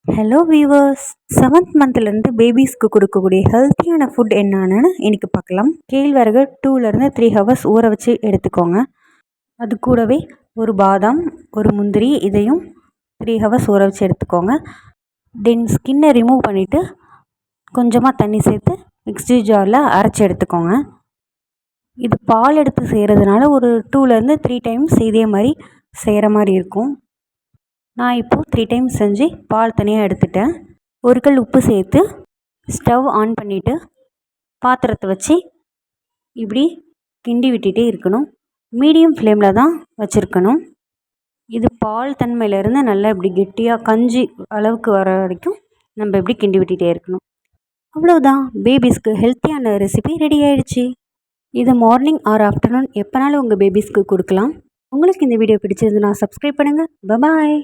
Hello viewers, 7th மந்த்லேருந்து பேபிஸ்க்கு கொடுக்கக்கூடிய ஹெல்த்தியான food என்னன்னு இன்றைக்கி பார்க்கலாம். கேழ்வரகு 2லேருந்து 3 ஹவர்ஸ் ஊற வச்சு எடுத்துக்கோங்க. அது கூடவே ஒரு பாதாம், ஒரு முந்திரி, இதையும் 3 ஹவர்ஸ் ஊற வச்சு எடுத்துக்கோங்க. தென் ஸ்கின்னை ரிமூவ் பண்ணிவிட்டு கொஞ்சமாக தண்ணி சேர்த்து மிக்ஸி ஜாரில் அரைச்சி எடுத்துக்கோங்க. இது பால் எடுத்து செய்கிறதுனால ஒரு 2லேருந்து 3 டைம்ஸ் இதே மாதிரி செய்கிற மாதிரி இருக்கும். நான் இப்போது 3 டைம்ஸ் செஞ்சு பால் தனியாக எடுத்துட்டேன். ஒரு கல் உப்பு சேர்த்து ஸ்டவ் ஆன் பண்ணிவிட்டு பாத்திரத்தை வச்சு இப்படி கிண்டி விட்டுட்டே இருக்கணும். மீடியம் ஃப்ளேமில் தான் வச்சுருக்கணும். இது பால் தன்மையிலேருந்து நல்லா இப்படி கெட்டியாக கஞ்சி அளவுக்கு வர வரைக்கும் நம்ம இப்படி கிண்டி விட்டுட்டே இருக்கணும். அவ்வளோதான், பேபிஸ்க்கு ஹெல்த்தியான ரெசிபி ரெடி ஆகிடுச்சு. இது மார்னிங் ஆர் ஆஃப்டர்நூன் எப்போனாலும் உங்கள் பேபிஸ்க்கு கொடுக்கலாம். உங்களுக்கு இந்த வீடியோ பிடிச்சிருந்துன்னா சப்ஸ்கிரைப் பண்ணுங்கள். பாய்.